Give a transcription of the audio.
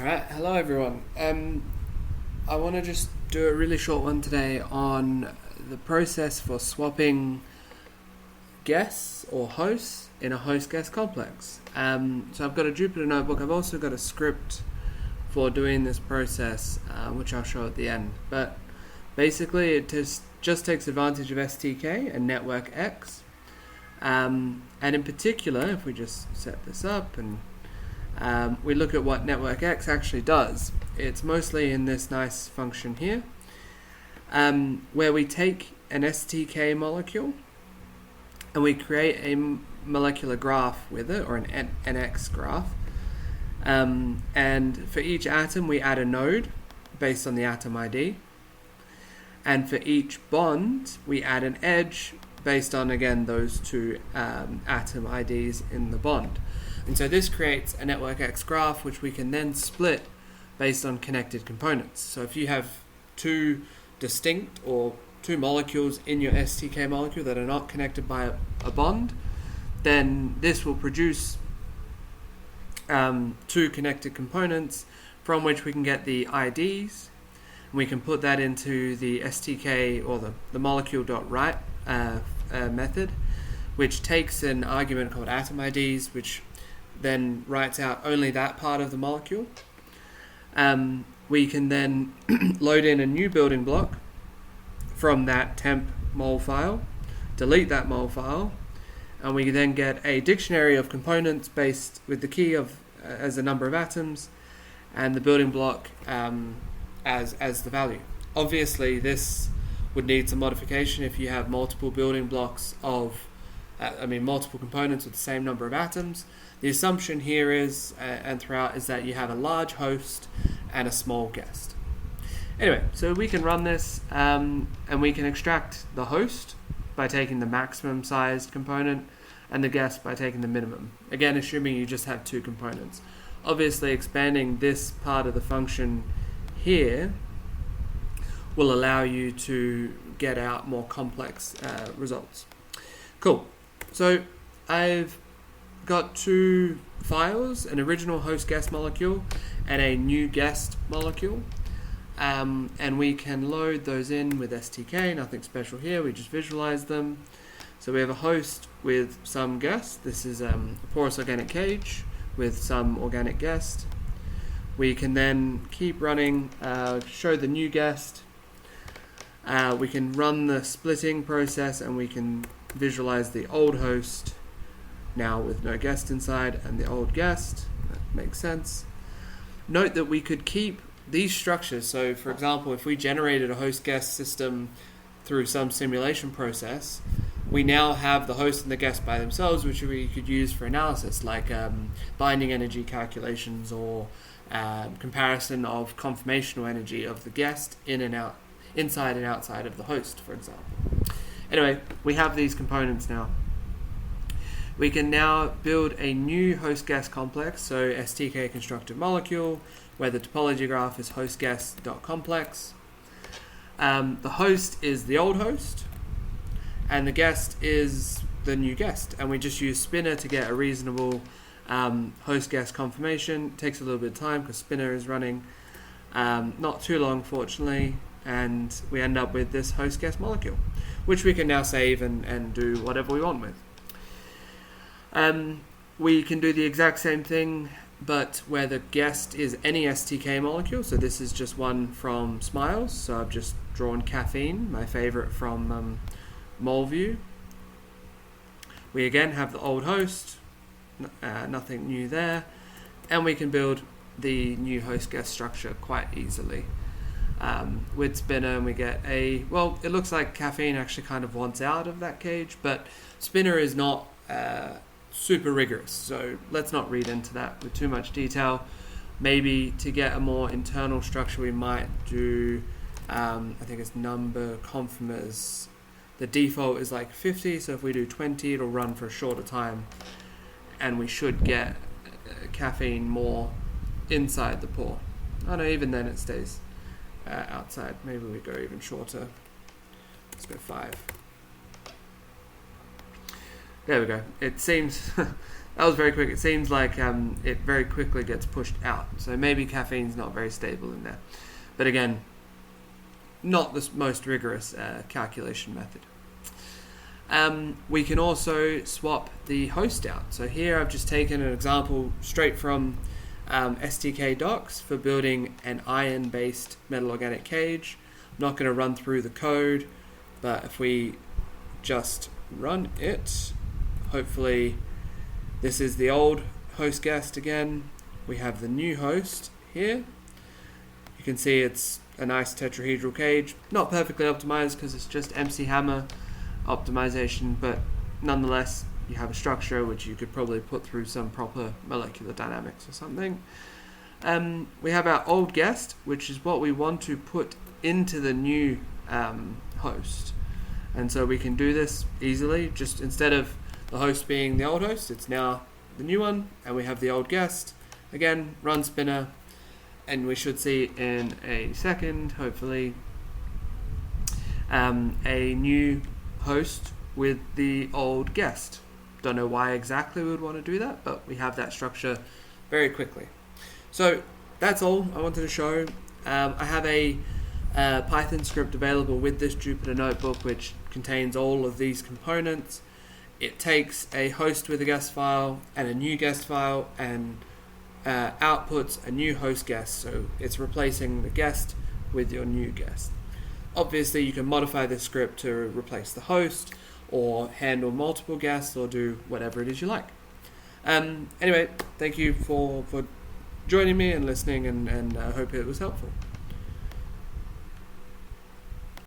Alright, hello everyone. I want to just do a really short one today on the process for swapping guests or hosts in a host-guest complex. So I've got a Jupyter notebook. I've also got a script for doing this process, which I'll show at the end. But basically it just takes advantage of STK and networkx. And in particular, if we just set this up and we look at what networkx actually does. It's mostly in this nice function here, where we take an STK molecule and we create a molecular graph with it, or an NX graph. And for each atom we add a node based on the atom ID. And for each bond we add an edge based on, again, those two atom IDs in the bond. And so this creates a networkx graph, which we can then split based on connected components. So if you have two distinct or two molecules in your STK molecule that are not connected by a bond, then this will produce two connected components from which we can get the IDs. And we can put that into the STK, or the molecule.write method, which takes an argument called atom IDs, which then writes out only that part of the molecule. We can then load in a new building block from that temp mol file, delete that mol file, and we then get a dictionary of components based with the key of as the number of atoms and the building block as the value. Obviously this would need some modification if you have multiple building blocks of multiple components with the same number of atoms. The assumption here is, and throughout, is that you have a large host and a small guest. Anyway, so we can run this and we can extract the host by taking the maximum sized component and the guest by taking the minimum. Again, assuming you just have two components. Obviously, expanding this part of the function here will allow you to get out more complex results. Cool. So I've got two files, an original host-guest molecule and a new guest molecule. And we can load those in with STK, nothing special here, we just visualize them. So we have a host with some guest. This is a porous organic cage with some organic guest. We can then keep running, show the new guest. We can run the splitting process and we can visualize the old host now with no guest inside and the old guest. That makes sense. Note that we could keep these structures. So for example, if we generated a host guest system through some simulation process, we now have the host and the guest by themselves, which we could use for analysis, like binding energy calculations or comparison of conformational energy of the guest in and out, inside and outside of the host, for example. Anyway, we have these components now. We can now build a new host-guest complex, so STK constructed molecule, where the topology graph is host-guest.complex. The host is the old host, and the guest is the new guest. And we just use Spinner to get a reasonable host-guest conformation. It takes a little bit of time because Spinner is running not too long, fortunately, and we end up with this host-guest molecule, which we can now save and do whatever we want with. We can do the exact same thing, but where the guest is any STK molecule. So this is just one from Smiles. So I've just drawn caffeine, my favorite from MolView. We again have the old host, nothing new there, and we can build the new host-guest structure quite easily. With Spinner, and we get it looks like caffeine actually kind of wants out of that cage, but Spinner is not super rigorous, so let's not read into that with too much detail. Maybe to get a more internal structure, we might do, I think it's number conformers. The default is like 50, so if we do 20, it'll run for a shorter time, and we should get caffeine more inside the pore. Oh no, even then it stays outside. Maybe we go even shorter. Let's go 5. There we go. It seems That was very quick. It seems like it very quickly gets pushed out. So maybe caffeine's not very stable in there. But again, not the most rigorous calculation method. We can also swap the host out. So here I've just taken an example straight from STK docs for building an iron-based metal organic cage. I'm not going to run through the code, but if we just run it, hopefully this is the old host guest again. We have the new host here. You can see it's a nice tetrahedral cage. Not perfectly optimized because it's just MC Hammer optimization, but nonetheless you have a structure which you could probably put through some proper molecular dynamics or something. We have our old guest, which is what we want to put into the new host. And so we can do this easily. Just instead of the host being the old host, it's now the new one, and we have the old guest. Again, run spinner, and we should see in a second, hopefully, a new host with the old guest. Don't know why exactly we would want to do that, but we have that structure very quickly. So that's all I wanted to show. I have a Python script available with this Jupyter notebook which contains all of these components. It takes a host with a guest file and a new guest file and outputs a new host guest. So it's replacing the guest with your new guest. Obviously you can modify this script to replace the host or handle multiple guests or do whatever it is you like. Anyway, thank you for joining me and listening, and I hope it was helpful.